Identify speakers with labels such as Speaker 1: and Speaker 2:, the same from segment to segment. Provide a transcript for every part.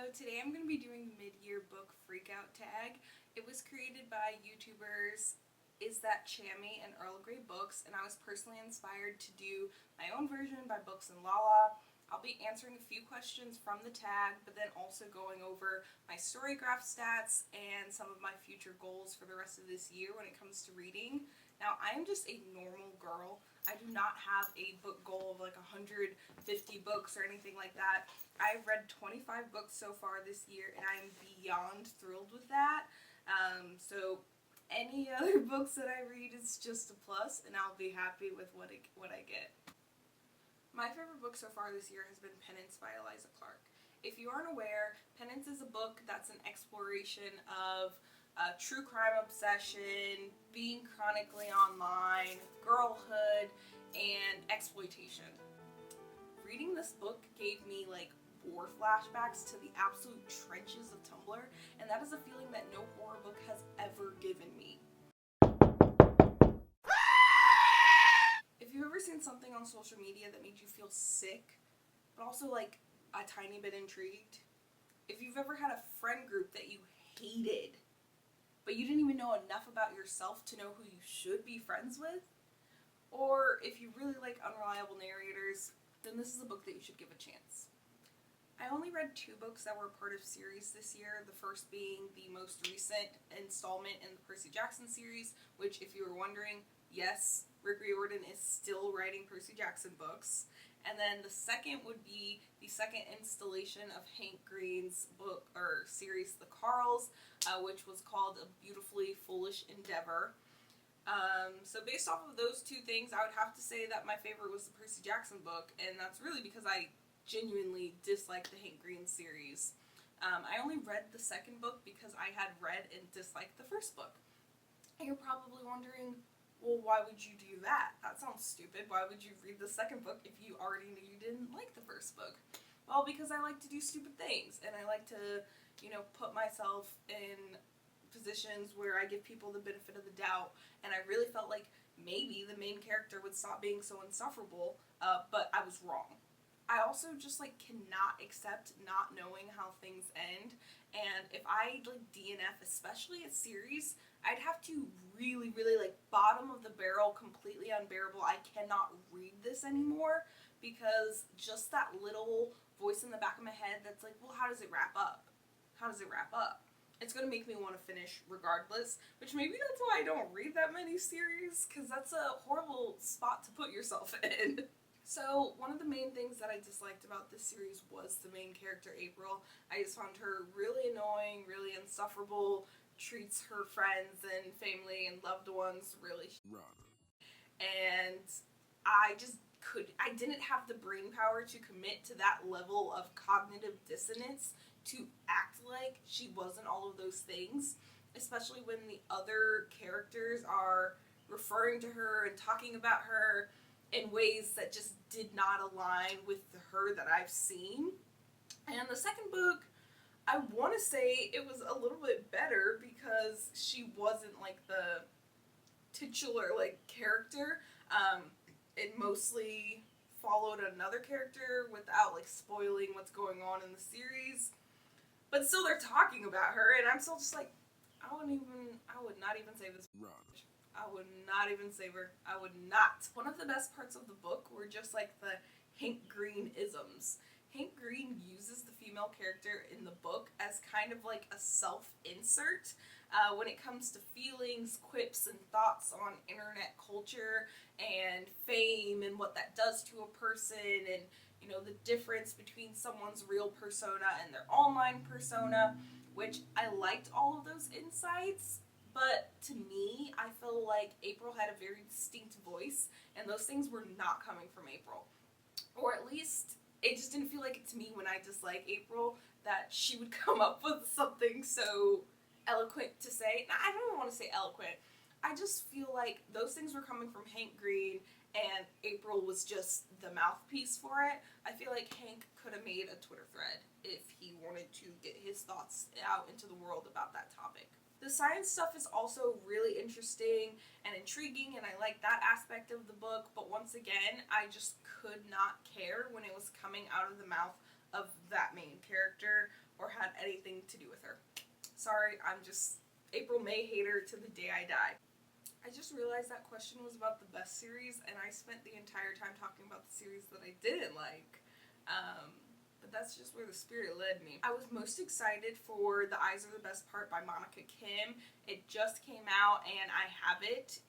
Speaker 1: today I'm going to be doing the mid-year book Freakout tag. It was created by YouTubers Is That Chammy and Earl Grey Books, and I was personally inspired to do my own version by Books and Lala. I'll be answering a few questions from the tag, but then also going over my Storygraph stats and some of my future goals for the rest of this year when it comes to reading. Now, I am just a normal girl. I do not have a book goal of like 150 books or anything like that. I've read 25 books so far this year, and I'm beyond thrilled with that. So any other books that I read is just a plus, and I'll be happy with what I get. My favorite book so far this year has been Penance by Eliza Clark. If you aren't aware, Penance is a book that's an exploration of true crime obsession, being chronically online, girlhood, and exploitation. Reading this book gave me like war flashbacks to the absolute trenches of Tumblr, and that is a feeling that no horror book has ever given me. If you've ever seen something on social media that made you feel sick, but also like a tiny bit intrigued, if you've ever had a friend group that you hated, but you didn't even know enough about yourself to know who you should be friends with, or if you really like unreliable narrators, then this is a book that you should give a chance. I only read 2 books that were part of series this year, the first being the most recent installment in the Percy Jackson series, which, if you were wondering, yes, Rick Riordan is still writing Percy Jackson books. And then the second would be the second installation of Hank Green's book or series, The Carls, which was called A Beautifully Foolish Endeavor. So based off of those 2 things, I would have to say that my favorite was the Percy Jackson book, and that's really because I genuinely dislike the Hank Green series. I only read the second book because I had read and disliked the first book. And you're probably wondering, well, why would you do that? That sounds stupid. Why would you read the second book if you already knew you didn't like the first book? Well, because I like to do stupid things, and I like to, put myself in positions where I give people the benefit of the doubt, and I really felt like maybe the main character would stop being so insufferable, but I was wrong. I also just cannot accept not knowing how things end, and if I DNF, especially a series, I'd have to really bottom of the barrel, completely unbearable. I cannot read this anymore because just that little voice in the back of my head that's like, well, how does it wrap up? How does it wrap up? It's going to make me want to finish regardless, which maybe that's why I don't read that many series, because that's a horrible spot to put yourself in. So, one of the main things that I disliked about this series was the main character, April. I just found her really annoying, really insufferable, treats her friends and family and loved ones really radda. And I didn't have the brain power to commit to that level of cognitive dissonance to act like she wasn't all of those things, especially when the other characters are referring to her and talking about her in ways that just did not align with her that I've seen. And the second book, I want to say it was a little bit better because she wasn't the titular character. It mostly followed another character without spoiling what's going on in the series. But still they're talking about her, and I'm still just I would not even say this. I would not even save her. I would not. One of the best parts of the book were just the Hank Green isms. Hank Green uses the female character in the book as kind of a self-insert when it comes to feelings, quips, and thoughts on internet culture and fame and what that does to a person, and the difference between someone's real persona and their online persona, which I liked all of those insights. But to me, I feel like April had a very distinct voice, and those things were not coming from April. Or at least, it just didn't feel like it to me when I dislike April, that she would come up with something so eloquent to say. Now, I don't want to say eloquent. I just feel like those things were coming from Hank Green, and April was just the mouthpiece for it. I feel like Hank could have made a Twitter thread if he wanted to get his thoughts out into the world about that topic. The science stuff is also really interesting and intriguing, and I like that aspect of the book, but once again, I just could not care when it was coming out of the mouth of that main character or had sorry, I'm just April May hater to the day I die. I just realized that question was about the best series, and I spent the entire time talking about the series that I didn't like. But that's just where the spirit led me. I was most excited for The Eyes Are the Best Part by Monica Kim. It just came out, and I have it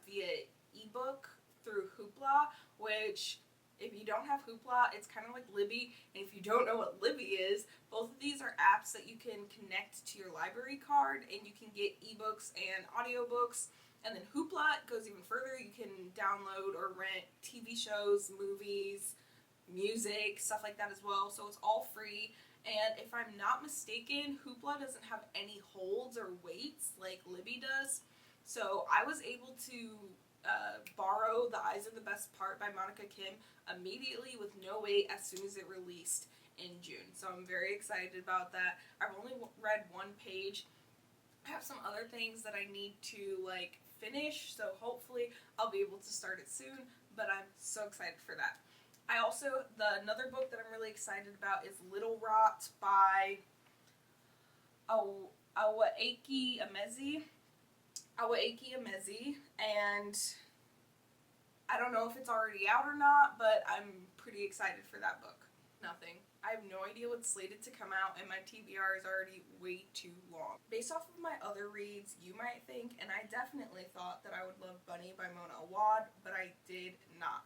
Speaker 1: via ebook through Hoopla, which, if you don't have Hoopla, it's kind of like Libby, and if you don't know what Libby is, both of these are apps that you can connect to your library card, and you can get ebooks and audiobooks. And then Hoopla goes even further. You can download or rent TV shows, movies, music, stuff like that as well. So it's all free. And if I'm not mistaken, Hoopla doesn't have any holds or waits like Libby does. So I was able to borrow The Eyes Are the Best Part by Monica Kim immediately with no wait as soon as it released in June. So I'm very excited about that. I've only read one page. I have some other things that I need to finish, so hopefully I'll be able to start it soon, but I'm so excited for that. Another book that I'm really excited about is Little Rot by Awaeke Emezi, and I don't know if it's already out or not, but I'm pretty excited for that book. Nothing. I have no idea what's slated to come out, and my TBR is already way too long. Based off of my other reads, you might think, and I definitely thought that I would love Bunny by Mona Awad, but I did not.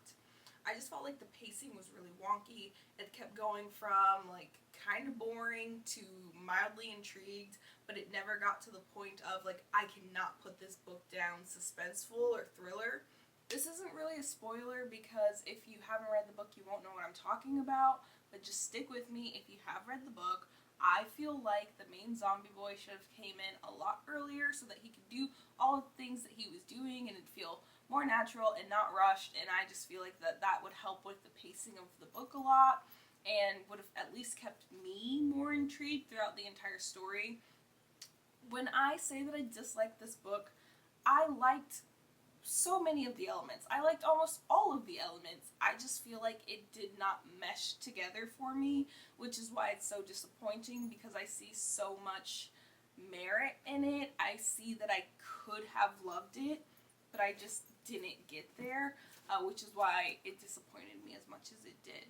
Speaker 1: I just felt like the pacing was really wonky. It kept going from kind of boring to mildly intrigued, but it never got to the point of I cannot put this book down, suspenseful or thriller. This isn't really a spoiler because if you haven't read the book, you won't know what I'm talking about. But just stick with me if you have read the book. I feel like the main zombie boy should have came in a lot earlier so that he could do all the things that he was doing and it'd feel more natural and not rushed, and I just feel like that would help with the pacing of the book a lot and would have at least kept me more intrigued throughout the entire story. When I say that I disliked this book, I liked so many of the elements. I liked almost all of the elements. I just feel like it did not mesh together for me, which is why it's so disappointing because I see so much merit in it. I see that I could have loved it, but I just didn't get there, which is why it disappointed me as much as it did.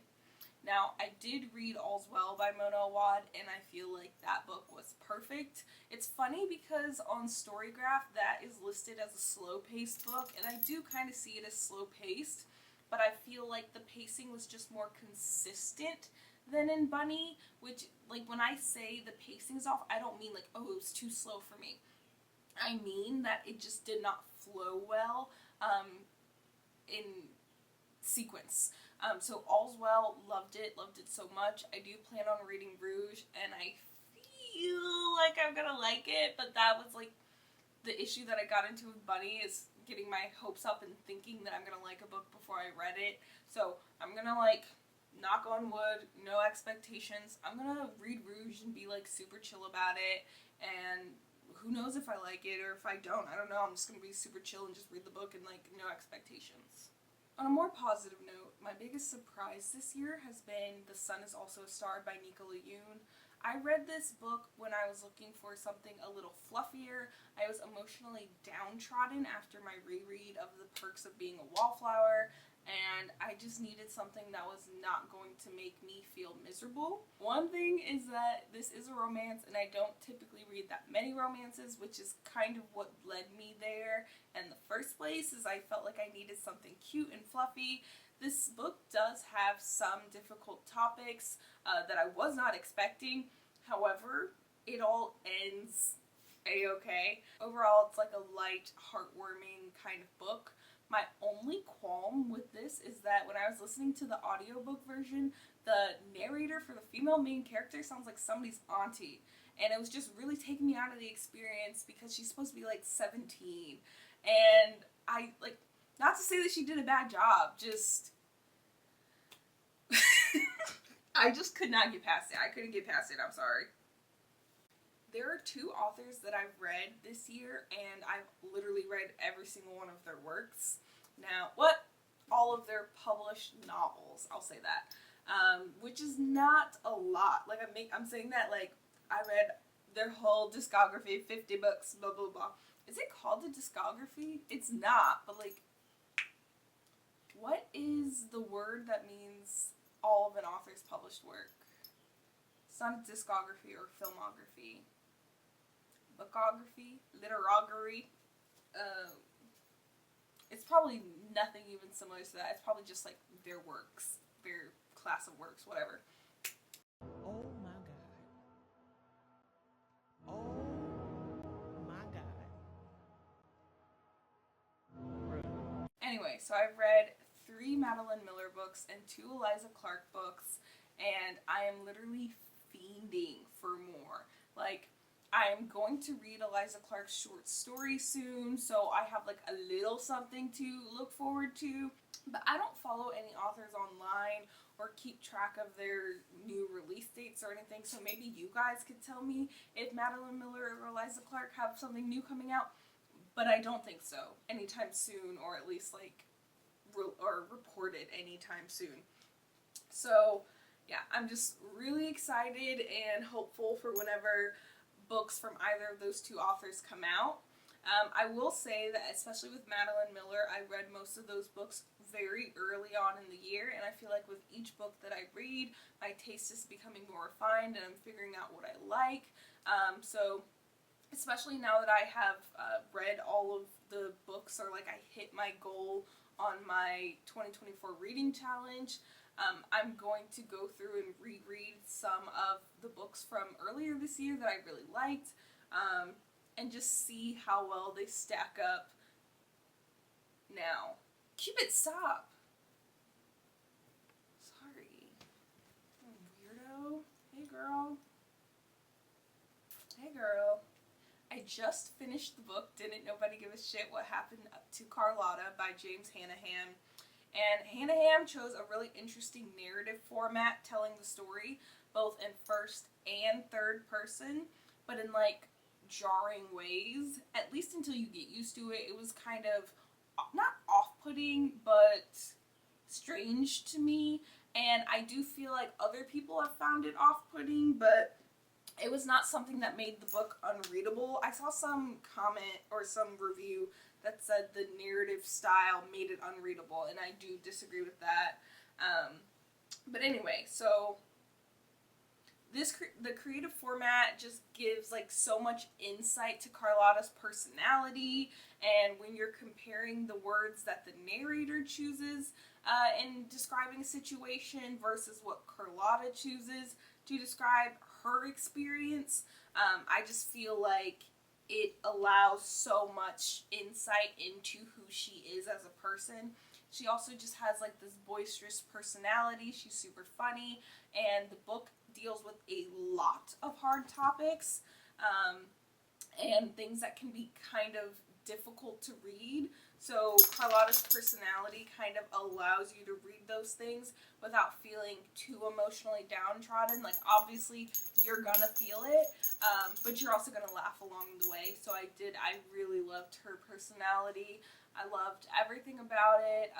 Speaker 1: Now, I did read All's Well by Mona Awad, and I feel like that book was perfect. It's funny because on Storygraph, that is listed as a slow-paced book, and I do kind of see it as slow-paced, but I feel like the pacing was just more consistent than in Bunny, which, when I say the pacing's off, I don't mean oh, it was too slow for me. I mean that it just did not flow well in sequence. So All's Well, loved it so much. I do plan on reading Rouge, and I feel like I'm gonna like it, but that was the issue that I got into with Bunny, is getting my hopes up and thinking that I'm gonna like a book before I read it. So I'm gonna knock on wood, no expectations. I'm gonna read Rouge and be super chill about it, and who knows if I like it or if I don't. I don't know. I'm just gonna be super chill and just read the book and no expectations. On a more positive note, my biggest surprise this year has been The Sun Is Also a Star by Nicola Yoon. I read this book when I was looking for something a little fluffier. I was emotionally downtrodden after my reread of The Perks of Being a Wallflower, and I just needed something that was not going to make me feel miserable. One thing is that this is a romance, and I don't typically read that many romances, which is kind of what led me there in the first place, is I felt like I needed something cute and fluffy. This book does have some difficult topics that I was not expecting. However, it all ends a-okay. Overall, it's a light, heartwarming kind of book. My only qualm with this is that when I was listening to the audiobook version, the narrator for the female main character sounds like somebody's auntie. And it was just really taking me out of the experience because she's supposed to be 17. And I, not to say that she did a bad job, just I just could not get past it. I couldn't get past it, I'm sorry. There are two authors that I've read this year, and I've literally read every single one of their works. Now, all of their published novels, I'll say that, which is not a lot. I'm saying that, I read their whole discography, 50 books, blah, blah, blah. Is it called a discography? It's not, but like, what is the word that means all of an author's published work? It's not a discography or filmography. Bookography? Literography? It's probably nothing even similar to that. It's probably just like their works, their class of works, whatever.
Speaker 2: Oh my God. Oh my God.
Speaker 1: Anyway, so I've read 3 Madeline Miller books and 2 Eliza Clark books, and I am literally fiending for more. Like, I am going to read Eliza Clark's short story soon, so I have like a little something to look forward to. But I don't follow any authors online or keep track of their new release dates or anything, so maybe you guys could tell me if Madeline Miller or Eliza Clark have something new coming out. But I don't think so anytime soon, or at least like or reported anytime soon. So yeah, I'm just really excited and hopeful for whenever books from either of those 2 authors come out. I will say that especially with Madeline Miller, I read most of those books very early on in the year, and I feel like with each book that I read, my taste is becoming more refined and I'm figuring out what I like. So especially now that I have read all of the books, or like I hit my goal on my 2024 reading challenge, I'm going to go through and reread some of the books from earlier this year that I really liked, and just see how well they stack up now. Cupid, stop! Sorry. Weirdo. Hey girl. Hey girl. I just finished the book, Didn't Nobody Give a Shit What Happened to Carlotta by James Hanahan. And Hanahan chose a really interesting narrative format telling the story, both in first and third person, but in like jarring ways. At least until you get used to it, it was kind of not off-putting, but strange to me. And I do feel like other people have found it off-putting, but it was not something that made the book unreadable. I saw some comment or some review that said the narrative style made it unreadable, and I do disagree with that. But anyway, so the creative format just gives like so much insight to Carlotta's personality, and when you're comparing the words that the narrator chooses in describing a situation versus what Carlotta chooses to describe her experience, I just feel like it allows so much insight into who she is as a person. She also just has like this boisterous personality. She's super funny, and the book deals with a lot of hard topics and things that can be kind of difficult to read. So Carlotta's personality kind of allows you to read those things without feeling too emotionally downtrodden. Like, obviously, you're gonna feel it, but you're also gonna laugh along the way. So I really loved her personality. I loved everything about it.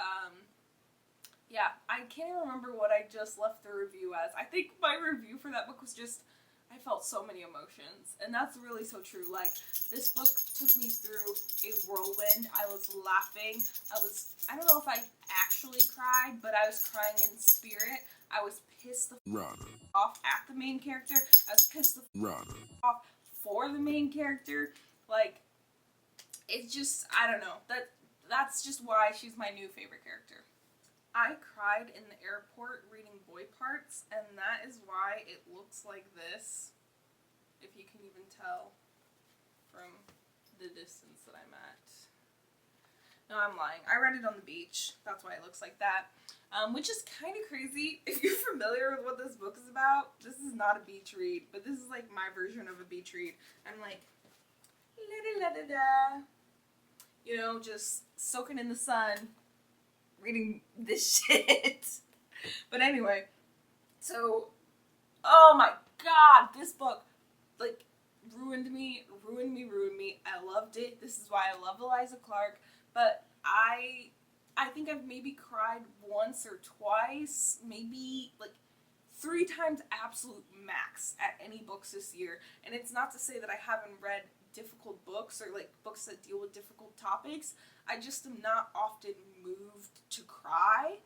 Speaker 1: Yeah, I can't even remember what I just left the review as. I think my review for that book was just, I felt so many emotions, and that's really so true. Like, this book took me through a whirlwind. I was laughing. I don't know if I actually cried, but I was crying in spirit. I was pissed off at the main character. I was pissed off for the main character. Like, it's just, I don't know. That's just why she's my new favorite character. I cried in the airport reading Boy Parts, and that is why it looks like this, if you can even tell from the distance that I'm at. No, I'm lying. I read it on the beach. That's why it looks like that, which is kind of crazy. If you're familiar with what this book is about, this is not a beach read, but this is like my version of a beach read. I'm like, la-da-la-da-da, you know, just soaking in the sun, reading this shit. But anyway, so, oh my god, this book, like, ruined me. I loved it. This is why I love Eliza Clark, but I think I've maybe cried once or twice, maybe, like, 3 times absolute max at any books this year. And it's not to say that I haven't read difficult books or like books that deal with difficult topics. I just am not often moved to cry.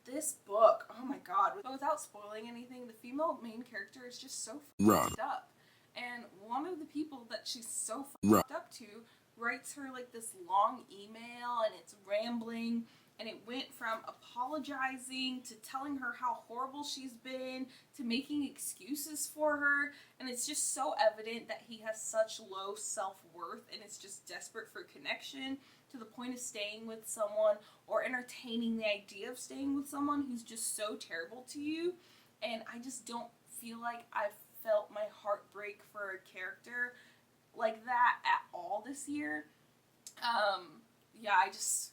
Speaker 1: This book, oh my god, without spoiling anything, the female main character is just so fucked up. And one of the people that she's so fucked up to writes her like this long email, and it's rambling, and it went from apologizing to telling her how horrible she's been to making excuses for her, and it's just so evident that he has such low self-worth and is just desperate for connection to the point of staying with someone or entertaining the idea of staying with someone who's just so terrible to you. And I just don't feel like I've felt my heart break for a character like that at all this year. Yeah, I just...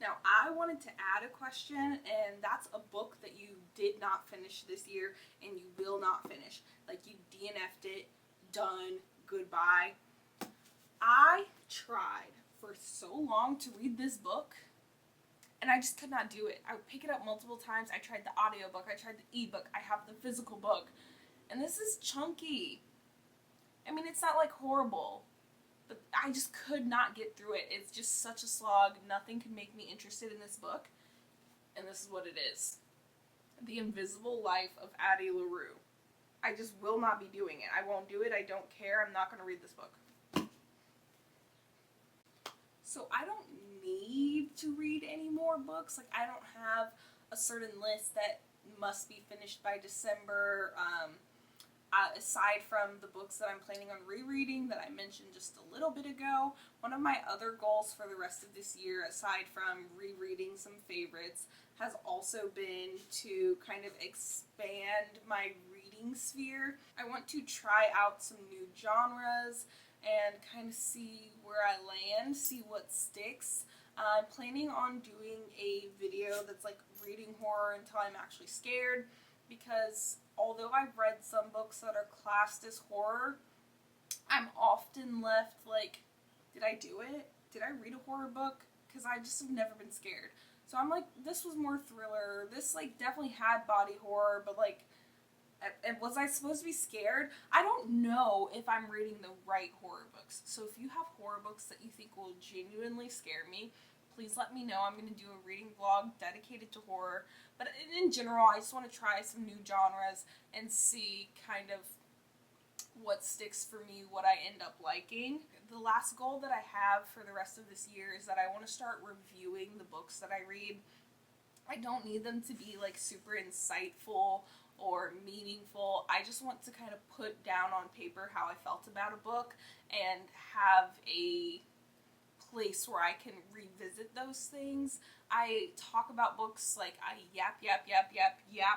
Speaker 1: Now, I wanted to add a question, and that's a book that you did not finish this year, and you will not finish. Like, you DNF'd it, done, goodbye. I tried for so long to read this book, and I just could not do it. I would pick it up multiple times. I tried the audiobook, I tried the ebook, I have the physical book, and this is chunky. I mean, it's not like horrible, but I just could not get through it. It's just such a slog. Nothing could make me interested in this book, and this is what it is. The Invisible Life of Addie LaRue. I just will not be doing it. I won't do it. I don't care. I'm not going to read this book. So I don't need to read any more books. Like, I don't have a certain list that must be finished by December. Aside from the books that I'm planning on rereading that I mentioned just a little bit ago, one of my other goals for the rest of this year, aside from rereading some favorites, has also been to kind of expand my reading sphere. I want to try out some new genres and kind of see where I land, see what sticks. I'm planning on doing a video that's like reading horror until I'm actually scared, because although I've read some books that are classed as horror, I'm often left like, did I do it? Did I read a horror book? Because I just have never been scared. So I'm like, this was more thriller. This like definitely had body horror, but like, and was I supposed to be scared? I don't know if I'm reading the right horror books. So if you have horror books that you think will genuinely scare me, please let me know. I'm going to do a reading vlog dedicated to horror. But in general, I just want to try some new genres and see kind of what sticks for me, what I end up liking. The last goal that I have for the rest of this year is that I want to start reviewing the books that I read. I don't need them to be like super insightful or meaningful. I just want to kind of put down on paper how I felt about a book and have a place where I can revisit those things. I talk about books like I yap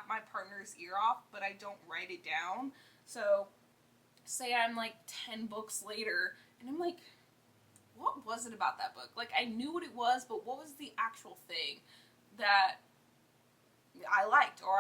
Speaker 1: my partner's ear off, but I don't write it down. So say I'm like 10 books later and I'm like, what was it about that book? Like, I knew what it was, but what was the actual thing that I liked or